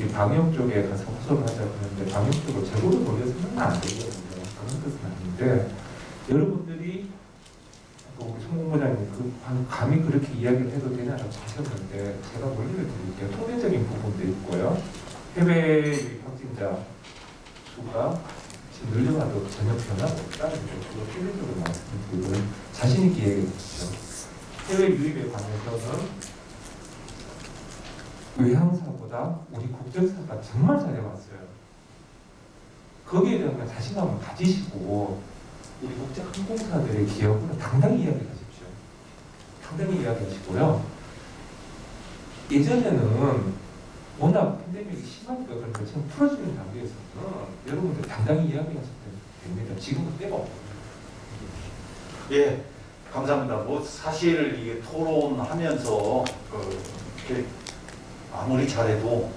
이 방역 쪽에 가서 호소를 하자 그러는데 방역 쪽으로 재고를 돌려서는 안 되거든요. 그런 뜻은 아닌데 여러분들이 우리 송공부장님 감히 그렇게 이야기를 해도 되냐라고 하셨는데 제가 논리를 드릴게요. 통계적인 부분도 있고요. 해외 유입 확진자 수가 지금 늘려가도 전혀 변화가 없다는 게 저도 필리적으로 말씀드리고요. 자신 있게 얘기했죠. 해외 유입에 관해서는 외항사보다 우리 국적사가 정말 잘해왔어요. 거기에 대한 자신감을 가지시고 우리 국제 항공사들의 기업으로 당당히 이야기하십시오. 당당히 이야기하시고요. 예전에는 워낙 팬데믹이 심하니까 그런데 지금 풀어지는 단계에서는 여러분들 당당히 이야기하셔도 됩니다. 지금은 때가 없거든요. 예, 감사합니다. 뭐 사실 이게 토론하면서 이렇게 아무리 잘해도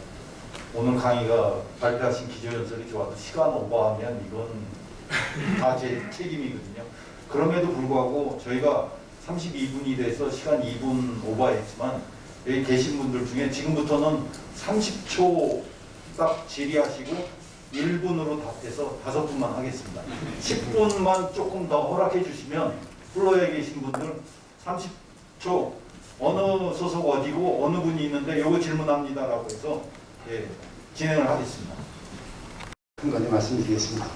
오늘 강의가 발표하신 기조연설이 좋아도 시간 오버하면 이건 다 제 책임이거든요. 그럼에도 불구하고 저희가 32분이 돼서 시간 2분 오버했지만 여기 계신 분들 중에 지금부터는 30초 딱 질의하시고 1분으로 답해서 5분만 하겠습니다. 10분만 조금 더 허락해 주시면 플로어에 계신 분들 30초 어느 소속 어디고 어느 분이 있는데 요거 질문합니다라고 해서 예, 진행을 하겠습니다. 한 가지 말씀드리겠습니다.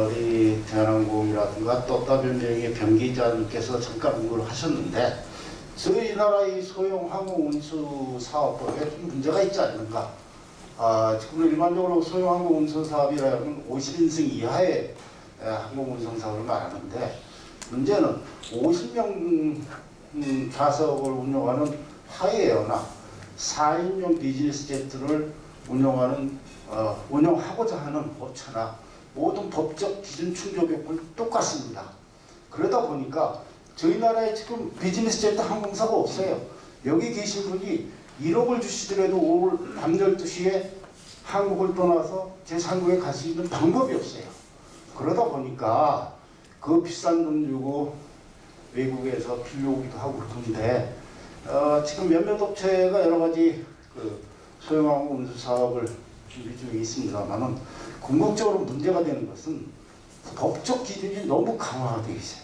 우리 대한항공이라든가 또 W명의 변 기자님께서 잠깐 언급을 하셨는데 저희 나라의 소형 항공 운수 사업법에 좀 문제가 있지 않는가. 지금 일반적으로 소형 항공 운수 사업이라면 50인승 이하의 항공 운송 사업을 말하는데 문제는 50명 좌석을 운영하는 하이에어나 4인용 비즈니스 제트를 운영하고자 하는 업체나 모든 법적 기준 충족 요건이 똑같습니다. 그러다 보니까 저희 나라에 지금 비즈니스 제트 항공사가 없어요. 여기 계신 분이 1억을 주시더라도 오늘 밤 12시에 한국을 떠나서 제3국에 갈 수 있는 방법이 없어요. 그러다 보니까 그 비싼 돈 주고 외국에서 빌려오기도 하고 그러는데 지금 몇몇 업체가 여러 가지 소형항공 운수 사업을 준비 중에 있습니다만은 궁극적으로 문제가 되는 것은 법적 기준이 너무 강화가 되어 있어요.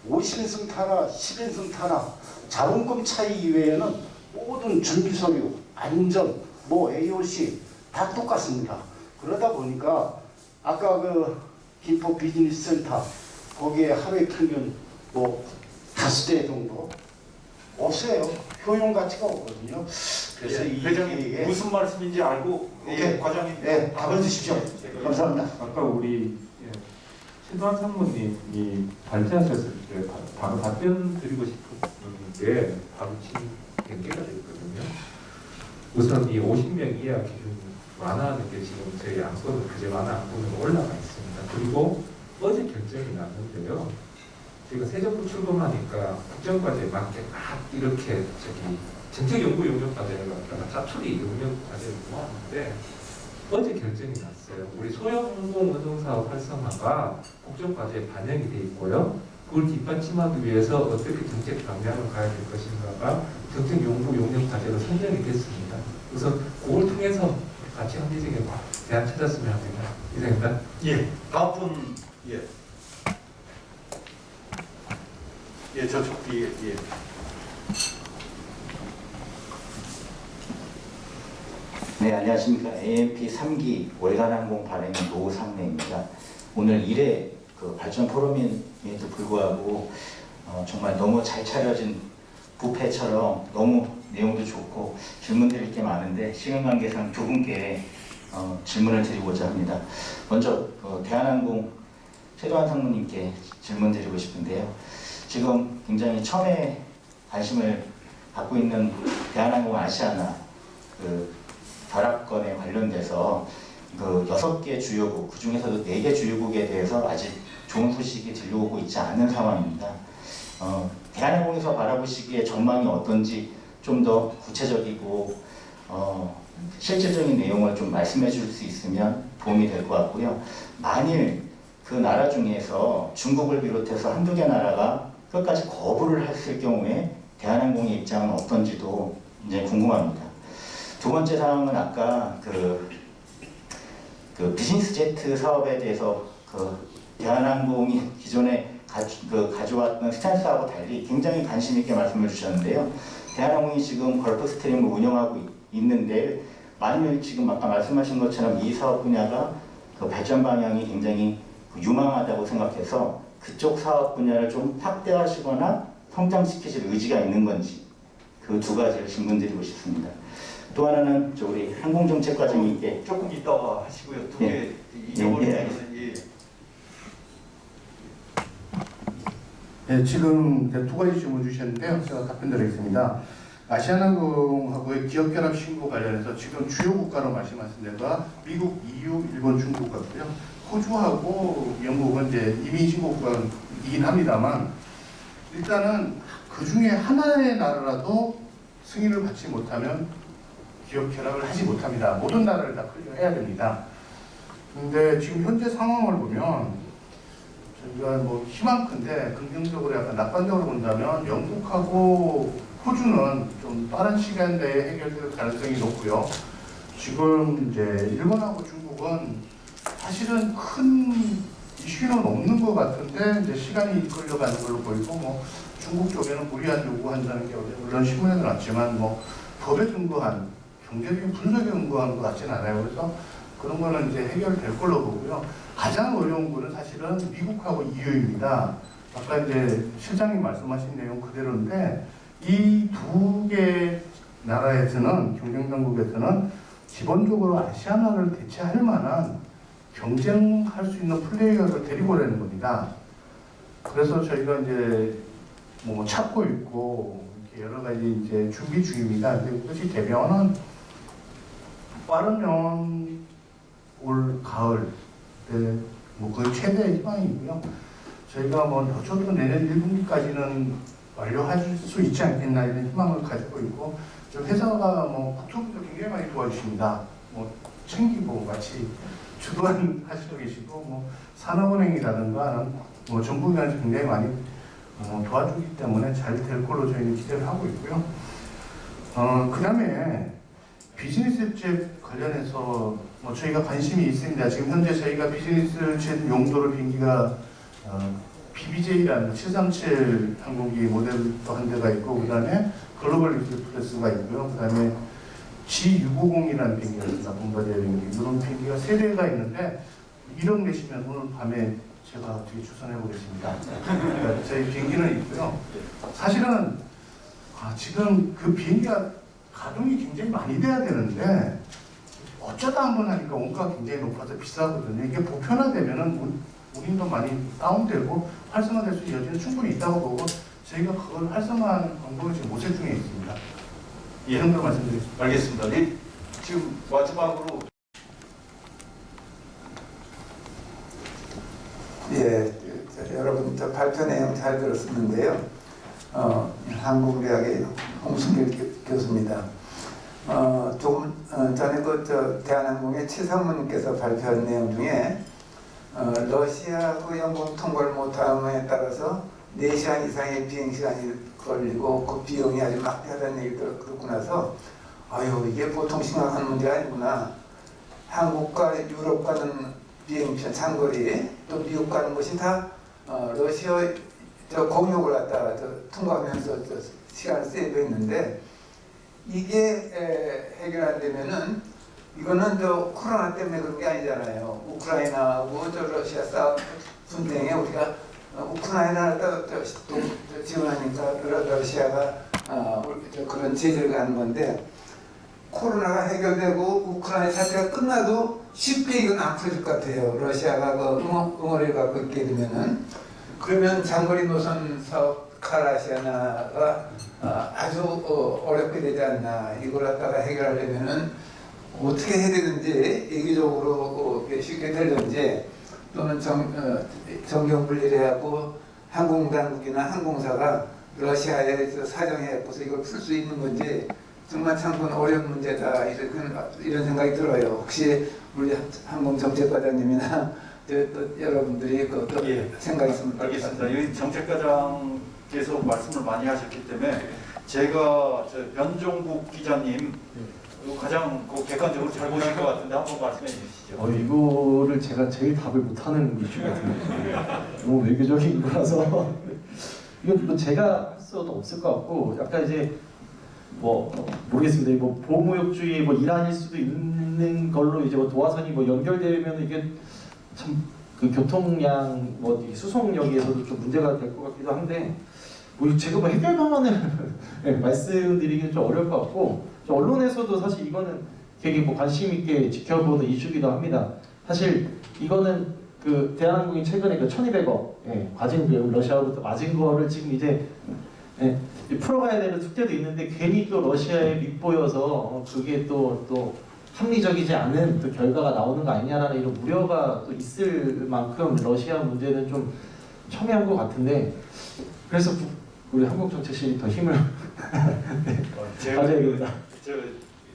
50인승 타나 10인승 타나 자본금 차이 이외에는 모든 준비 서류, 안전, AOC 다 똑같습니다. 그러다 보니까 아까 김포 비즈니스 센터 거기에 하루에 평균 5대 정도 없어요. 효용 가치가 없거든요. 그래서 예, 회장님 무슨 말씀인지 알고 과장님 답을 주십시오. 감사합니다. 아까 우리 신도환 상무님이 발제하셨을 때 바로 답변 드리고 싶은 게 바로 지금 연계가 되거든요. 우선 이 50명 이하 기준 완화하는 게 지금 저희 안건은 규제 완화 안건으로 올라가 있습니다. 그리고 어제 결정이 났는데요. 저희가 새 정부 출범하니까 국정과제에 맞게 막 이렇게 정책 연구 용역 과제를 갖다가 자투리 용역 과제를 모았는데 어제 결정이 났어요. 우리 소형 항공 운송 사업 활성화가 국정과제에 반영이 돼 있고요. 그걸 뒷받침하기 위해서 어떻게 정책 방향을 가야 될 것인가가 정책 연구 용역 과제로 선정이 됐습니다. 그래서 그걸 통해서 같이 합리적인 대안 찾았으면 합니다. 이상입니다. 예, 다음 분 저쪽 뒤에 네, 안녕하십니까. AMP 3기 월간항공 발행인 노상래입니다. 오늘 1회 발전 포럼임에도 불구하고 정말 너무 잘 차려진 뷔페처럼 너무 내용도 좋고 질문 드릴 게 많은데 시간 관계상 두 분께 질문을 드리고자 합니다. 먼저 대한항공 최도환 상무님께 질문 드리고 싶은데요. 지금 굉장히 처음에 관심을 갖고 있는 대한항공 아시아나 결합건에 관련돼서 6개 주요국, 그 중에서도 4개 주요국에 대해서 아직 좋은 소식이 들려오고 있지 않은 상황입니다. 대한항공에서 바라보시기에 전망이 어떤지 좀 더 구체적이고 실질적인 내용을 좀 말씀해 줄 수 있으면 도움이 될 것 같고요. 만일 그 나라 중에서 중국을 비롯해서 한두 개 나라가 끝까지 거부를 했을 경우에 대한항공의 입장은 어떤지도 이제 궁금합니다. 두 번째 사항은 아까 그 비즈니스 제트 사업에 대해서 대한항공이 기존에 가져왔던 스탠스하고 달리 굉장히 관심 있게 말씀을 주셨는데요. 대한항공이 지금 걸프 스트림을 운영하고 있는데 만일 지금 아까 말씀하신 것처럼 이 사업 분야가 발전 방향이 굉장히 유망하다고 생각해서 그쪽 사업 분야를 좀 확대하시거나 성장시키실 의지가 있는 건지 그 두 가지를 질문드리고 싶습니다. 또 하나는 우리 항공정책과장님께 조금 이따가 하시고요. 두 개 예. 잊어버리면 네, 지금 두 가지 질문 주셨는데요. 제가 답변드리겠습니다. 아시아나항공하고의 기업 결합 신고 관련해서 지금 주요 국가로 말씀하신 데가 미국, EU, 일본, 중국 같고요. 호주하고 영국은 이제 이민 신고 국가이긴 합니다만 일단은 그 중에 하나의 나라라도 승인을 받지 못하면 기업 결합을 하지 못합니다. 모든 나라를 다 클리어해야 됩니다. 근데 지금 현재 상황을 보면 저희가 뭐 희망컨대 긍정적으로 약간 낙관적으로 본다면 영국하고 호주는 좀 빠른 시간 내에 해결될 가능성이 높고요. 지금 이제 일본하고 중국은 사실은 큰 이슈는 없는 것 같은데 이제 시간이 끌려가는 걸로 보이고 뭐 중국 쪽에는 무리한 요구한다는 게 물론 신문에는 났지만 뭐 법에 근거한 경제적인 분석에 근거한 것 같지는 않아요. 그래서 그런 거는 이제 해결될 걸로 보고요. 가장 어려운 거는 사실은 미국하고 EU입니다. 아까 이제 실장님 말씀하신 내용 그대로인데 이 두 개 나라에서는 경쟁당국에서는 기본적으로 아시아나를 대체할 만한 경쟁할 수 있는 플레이어를 데리고 오려는 겁니다. 그래서 저희가 이제 뭐 찾고 있고 여러 가지 이제 준비 중입니다. 근데 그것이 되면은 빠르면 올 가을 뭐 거의 최대 희망이고요. 저희가 뭐 늦어도 내년 1분기까지는 완료할 수 있지 않겠나 이런 희망을 가지고 있고 저 회사가 뭐 국토부도 굉장히 많이 도와주십니다. 뭐 챙기고 같이 주도하시고 계시고 뭐 산업은행이라든가 뭐 정부기관에서 굉장히 많이 도와주기 때문에 잘 될 걸로 저희는 기대를 하고 있고요. 그 다음에 비즈니스 젯 관련해서 뭐 저희가 관심이 있습니다. 지금 현재 저희가 비즈니스 젯 용도로 비행기가 BBJ라는 737 항공기 모델도 한 대가 있고 그 다음에 글로벌 익스프레스가 있고요. 그 다음에 G650이라는 비행기가 있습니다. bombardier 비행기. 이런 비행기가 3대가 있는데 1억 내시면 오늘 밤에 제가 어떻게 추천해 보겠습니다. 그러니까 저희 비행기는 있고요. 사실은 지금 그 비행기가 가동이 굉장히 많이 돼야 되는데 어쩌다 한번 하니까 원가가 굉장히 높아서 비싸거든요. 이게 보편화되면은 운임도 많이 다운되고 활성화될 수 있는 여지는 충분히 있다고 보고 저희가 그걸 활성화하는 방법을 지금 모색 중에 있습니다. 이 정도로 말씀드리겠습니다. 알겠습니다. 지금 마지막으로 예, 여러분 저 발표 내용 잘 들었었는데요. 한국대학의 홍순길 교수입니다. 조금 전에 대한항공의 최상무님께서 발표한 내용 중에 러시아하고 영국 통과를 못함에 따라서 4시간 이상의 비행시간이 걸리고 그 비용이 아주 막대하다는 얘기를 듣고 나서 아유 이게 보통 심각한 문제가 아니구나. 한국과 유럽 가는 비행편 장거리 또 미국 가는 것이 다 러시아 공역을 갖다가 통과하면서 시간을 세이브했는데 이게 해결 안 되면은 이거는 코로나 때문에 그런 게 아니잖아요. 우크라이나하고 러시아 싸움 분쟁에 우리가 우크라이나를 지원하니까 러시아가 그런 제재를 하는 건데 코로나가 해결되고 우크라이나 사태가 끝나도 쉽게 이건 안 풀어질 것 같아요. 러시아가 응원을 갖고 있게 되면은 그러면 장거리 노선 사업 칼아시아나가 아주 어렵게 되지 않나. 이걸 갖다가 해결하려면은 어떻게 해야 되는지 얘기적으로 쉽게 되는지 또는 정경분리해갖고 항공당국이나 항공사가 러시아에 사정해갖고서 이걸 풀 수 있는 건지 정말 참 어려운 문제다 이런 생각이 들어요. 혹시 우리 항공정책과장님이나 또 여러분들이 생각이 있으면 알겠습니다. 여기 정책과장께서 말씀을 많이 하셨기 때문에 제가 변종국 기자님 가장 객관적으로 잘 보실 것 같은데 한번 말씀해 주시죠. 이거를 제가 제일 답을 못하는 이슈 같은데 너무 외교적인 거라서 이건 뭐 제가 할 수도 없을 것 같고 약간 이제 뭐 모르겠습니다. 뭐 보호무역주의 뭐 일환일 수도 있는 걸로 이제 뭐 도화선이 뭐 연결되면 이게 참 그 교통량 뭐 수송역에서도 좀 문제가 될 것 같기도 한데 뭐 제가 뭐 해결 방안을 네, 말씀드리기는 좀 어려울 것 같고 언론에서도 사실 이거는 되게 뭐 관심 있게 지켜보는 이슈기도 합니다. 사실 이거는 그 대한항공이 최근에 그 1,200억 과징 러시아로부터 맞은 거를 지금 이제 풀어가야 되는 숙제도 있는데 괜히 또 러시아에 밑보여서 그게 또 합리적이지 않은 또 결과가 나오는 거 아니냐라는 이런 우려가 또 있을 만큼 러시아 문제는 좀 첨예한 것 같은데 그래서 우리 한국정책실이 더 힘을 가져야겠다.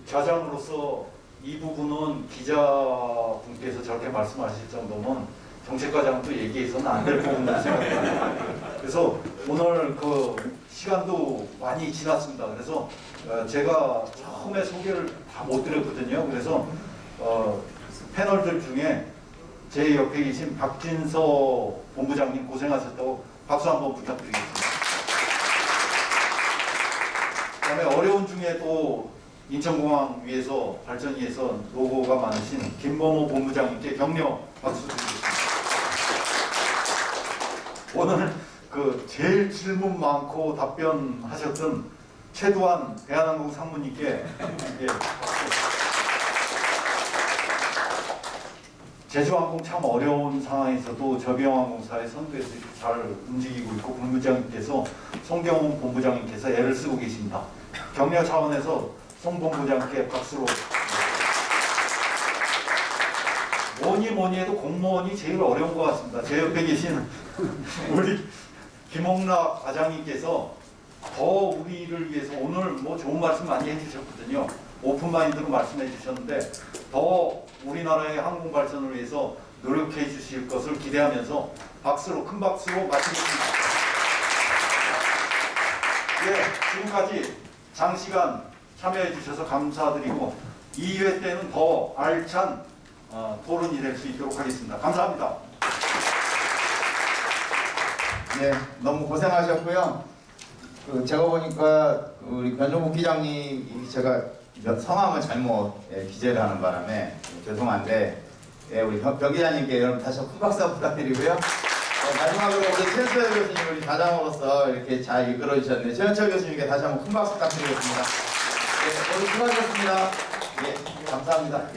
좌장으로서 이 부분은 기자분께서 저렇게 말씀하실 정도면 정책과장도 얘기해서는 안 될 부분으로 생각합니다. 그래서 오늘 그 시간도 많이 지났습니다. 그래서 제가 처음에 소개를 다 못 드렸거든요. 그래서 패널들 중에 제 옆에 계신 박진서 본부장님 고생하셨다고 박수 한번 부탁드리겠습니다. 그다음에 어려운 중에 또 인천공항 위에서 발전 위해서 노고가 많으신 김범호 본부장님께 격려 박수 드리겠습니다. 오늘 그 제일 질문 많고 답변하셨던 최두환 대한항공 상무님께 박수. 제주항공 참 어려운 상황에서도 저비용항공사의 선두에서 잘 움직이고 있고 본부장님께서 송경훈 본부장님께서 애를 쓰고 계십니다. 격려 차원에서 송 본부장께 박수로. 뭐니 해도 공무원이 제일 어려운 것 같습니다. 제 옆에 계신 우리 김홍락 과장님께서 더 우리를 위해서 오늘 뭐 좋은 말씀 많이 해주셨거든요. 오픈마인드로 말씀해 주셨는데 더 우리나라의 항공 발전을 위해서 노력해 주실 것을 기대하면서 박수로 큰 박수로 마치겠습니다. 지금까지 장시간 참여해 주셔서 감사드리고 2회 때는 더 알찬 토론이 될 수 있도록 하겠습니다. 감사합니다. 네, 너무 고생하셨고요. 제가 보니까 우리 변종국 기장님이 제가 성함을 잘못 기재를 하는 바람에 죄송한데 우리 변 기자님께 여러분 다시 큰 박수 부탁드리고요. 마지막으로 우리 최현철 교수님 우리 다장으로서 이렇게 잘 이끌어 주셨는데 최현철 교수님께 다시 한번 큰 박수 부탁드리겠습니다. 오늘 수고하셨습니다. 감사합니다.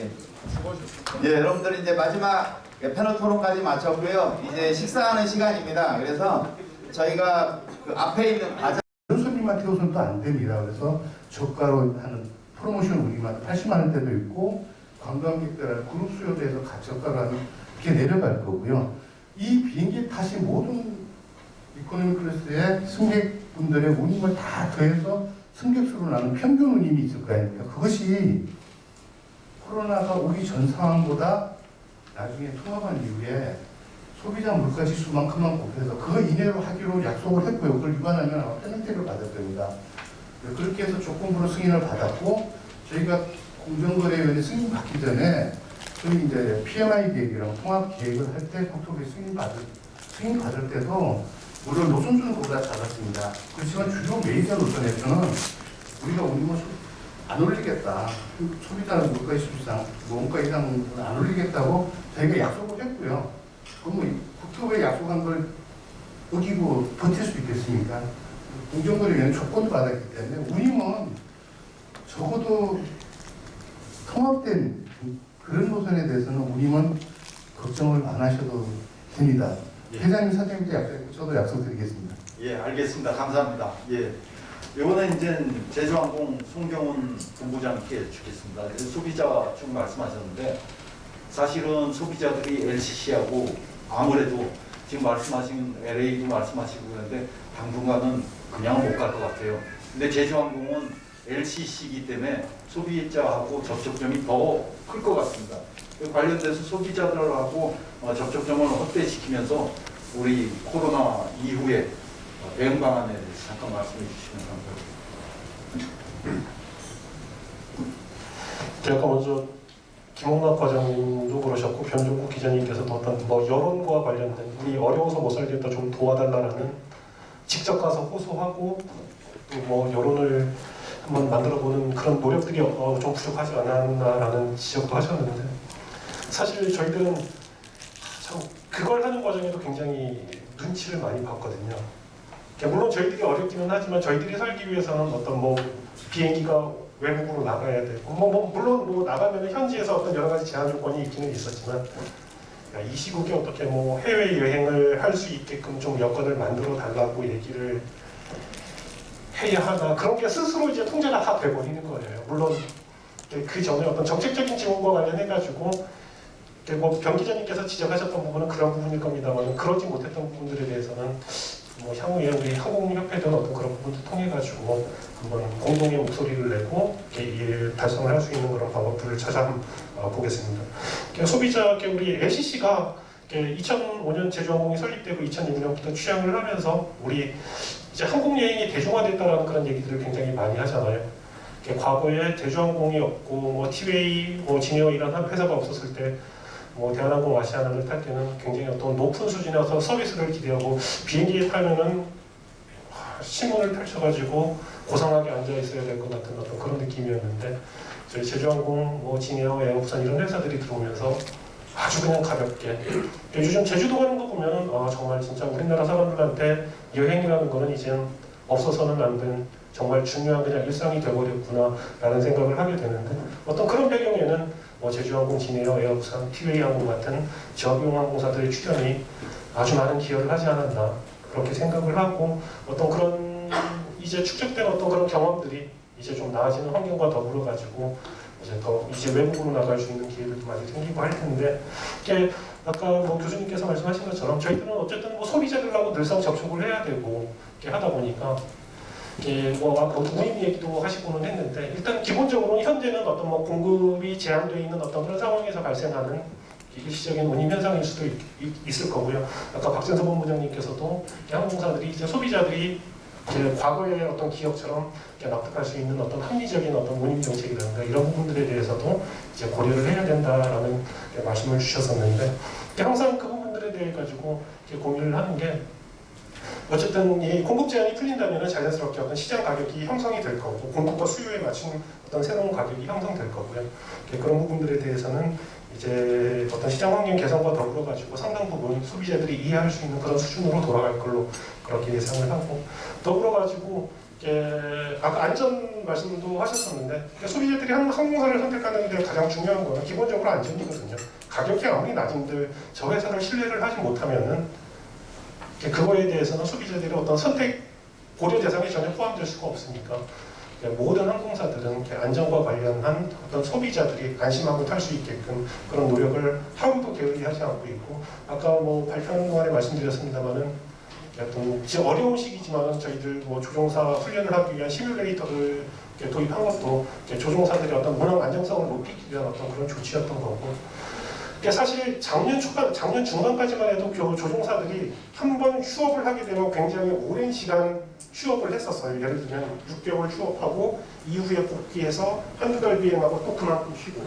여러분들 이제 마지막 패널 토론까지 마쳤고요. 이제 식사하는 시간입니다. 그래서 저희가 그 앞에 있는 과자 손님한테 우선 또 안 됩니다. 그래서 저가로 하는 프로모션 우리만 80만 원대도 있고 관광객들하고 그룹 수요대에서 같이 저가로 하는 이렇게 내려갈 거고요. 이 비행기 타신 모든 이코노미 클래스의 승객분들의 운임을 다 더해서 승객수로 나눈 평균 운임이 있을 거 아닙니까? 그것이 코로나가 오기 전 상황보다 나중에 통합한 이후에 소비자 물가 지수만큼만 곱해서 그 이내로 하기로 약속을 했고요. 그걸 위반하면 아마 페널티를 받을 겁니다. 그렇게 해서 조건부로 승인을 받았고 저희가 공정거래위원회 승인 받기 전에 저희 이제 PMI 계획이랑 통합 계획을 할 때 국토부에 승인 받을 때도 물론 노선주는 그보다 작았습니다. 그렇지만 주요 메이저 노선에서는 우리가 운임을 안 올리겠다. 소비자는 물가 이상, 원가 이상은 안 올리겠다고 저희가 약속을 했고요. 그럼 국토부에 약속한 걸 어기고 버틸 수 있겠습니까? 공정거래위원회 조건을 받았기 때문에 운임은 적어도 통합된 그런 노선에 대해서는 운임은 걱정을 안 하셔도 됩니다. 회장님, 사장님도 약속, 저도 약속드리겠습니다. 알겠습니다. 감사합니다. 이번에 이제 제주항공 송경훈 본부장께 주겠습니다. 소비자 쭉 말씀하셨는데 사실은 소비자들이 LCC하고 아무래도 지금 말씀하신 LA도 말씀하시고 그런데 당분간은 그냥 못 갈 것 같아요. 근데 제주항공은 LCC이기 때문에 소비자하고 접촉점이 더 클 것 같습니다. 관련돼서 소비자들하고 접촉점을 확대시키면서 우리 코로나 이후에 대응 방안에 대해서 잠깐 말씀해 주시면 감사합니다. 제가 먼저 김홍락 과장님도 그러셨고 변종국 기자님께서도 어떤 뭐 여론과 관련된 우리 어려워서 못 살겠다 좀 도와달라는 직접 가서 호소하고 또 뭐 여론을 한번 만들어보는 그런 노력들이 좀 부족하지 않았나라는 지적도 하셨는데 사실 저희들은 참 그걸 하는 과정에도 굉장히 눈치를 많이 봤거든요. 물론 저희들이 어렵기는 하지만 저희들이 살기 위해서는 어떤 뭐 비행기가 외국으로 나가야 되고 물론 뭐 나가면 현지에서 어떤 여러 가지 제한 조건이 있기는 있었지만 이 시국에 어떻게 뭐 해외 여행을 할 수 있게끔 좀 여건을 만들어 달라고 얘기를 해야 하나 그런 게 스스로 이제 통제가 다 돼버리는 거예요. 물론 그 전에 어떤 정책적인 지원과 관련해 가지고 뭐 변 기자님께서 지적하셨던 부분은 그런 부분일 겁니다만 그러지 못했던 부분들에 대해서는 뭐 향후에 우리 항공협회든 어떤 그런 부분도 통해 가지고 한번 공동의 목소리를 내고 이 달성을 할 수 있는 그런 방법들을 찾아보겠습니다. 소비자 우리 LCC가 2005년 제주항공이 설립되고 2006년부터 취항을 하면서 우리 이제 항공 여행이 대중화됐다라는 그런 얘기들을 굉장히 많이 하잖아요. 과거에 제주항공이 없고 뭐 티웨이, 뭐 진에어 이런 회사가 없었을 때 뭐 대한항공 아시아나를 탈 때는 굉장히 어떤 높은 수준의 어떤 서비스를 기대하고 비행기에 타면은 신문을 펼쳐가지고 고상하게 앉아 있어야 될 것 같은 어떤 그런 느낌이었는데 저희 제주항공, 뭐 진에어, 에어부산 이런 회사들이 들어오면서 아주 그냥 가볍게 요즘 제주도 가는 거 보면 정말 진짜 우리나라 사람들한테 여행이라는 거는 이젠 없어서는 안 된 정말 중요한 그냥 일상이 되어버렸구나 라는 생각을 하게 되는데 어떤 그런 배경에는 뭐 제주항공, 진에어, 에어부산, 티웨이 항공 같은 저비용 항공사들의 출연이 아주 많은 기여를 하지 않았나 그렇게 생각을 하고 어떤 그런 이제 축적된 어떤 그런 경험들이 이제 좀 나아지는 환경과 더불어 가지고 이제 외국으로 나갈 수 있는 기회들도 많이 생기고 할 텐데 이게 아까 뭐 교수님께서 말씀하신 것처럼 저희들은 어쨌든 뭐 소비자들하고 늘상 접촉을 해야 되고 이렇게 하다 보니까 이게 뭐 운임 얘기도 하시고는 했는데 일단 기본적으로 현재는 어떤 뭐 공급이 제한되어 있는 어떤 그런 상황에서 발생하는 일시적인 운임 현상일 수도 있을 거고요. 아까 박진서 본부장님께서도 항공사들이 이제 소비자들이 이제 과거의 어떤 기억처럼 납득할 수 있는 어떤 합리적인 어떤 운임 정책이라든가 이런 부분들에 대해서도 이제 고려를 해야 된다라는 말씀을 주셨었는데 항상 그 부분들에 대해 가지고 고민을 하는 게 어쨌든 이 공급 제한이 풀린다면 자연스럽게 어떤 시장 가격이 형성이 될 거고 공급과 수요에 맞춘 어떤 새로운 가격이 형성될 거고요. 그런 부분들에 대해서는 이제 어떤 시장 환경 개선과 더불어 가지고 상당 부분 소비자들이 이해할 수 있는 그런 수준으로 돌아갈 걸로 그렇게 예상을 하고 더불어 가지고 아까 안전 말씀도 하셨었는데 소비자들이 한 항공사를 선택하는 데 가장 중요한 거는 기본적으로 안전이거든요. 가격이 아무리 낮은데 저 회사를 신뢰를 하지 못하면은 그거에 대해서는 소비자들의 어떤 선택 고려 대상에 전혀 포함될 수가 없으니까 모든 항공사들은 안전과 관련한 어떤 소비자들이 안심하고 탈 수 있게끔 그런 노력을 하루도 게을리하지 않고 있고 아까 뭐 발표하는 동안에 말씀드렸습니다만은 어떤 어려운 시기지만 저희들 뭐 조종사 훈련을 하기 위한 시뮬레이터를 도입한 것도 조종사들의 어떤 운항 안정성을 높이기 위한 어떤 그런 조치였던 거고. 사실 작년 중반까지만 해도 조종사들이 한 번 휴업을 하게 되면 굉장히 오랜 시간 휴업을 했었어요. 예를 들면 6개월 휴업하고 이후에 복귀해서 한두 달 비행하고 또 그만큼 쉬고.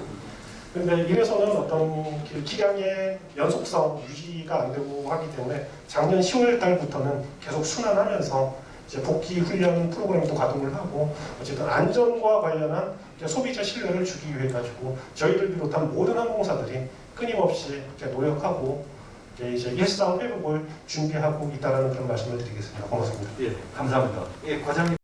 근데 이래서는 어떤 기량의 연속성 유지가 안 되고 하기 때문에 작년 10월 달부터는 계속 순환하면서 이제 복귀 훈련 프로그램도 가동을 하고 어쨌든 안전과 관련한 소비자 신뢰를 주기 위해 가지고 저희들 비롯한 모든 항공사들이 끊임없이 노력하고 이제 일상 회복을 준비하고 있다라는 그런 말씀을 드리겠습니다. 고맙습니다. 예, 감사합니다. 예, 과장님.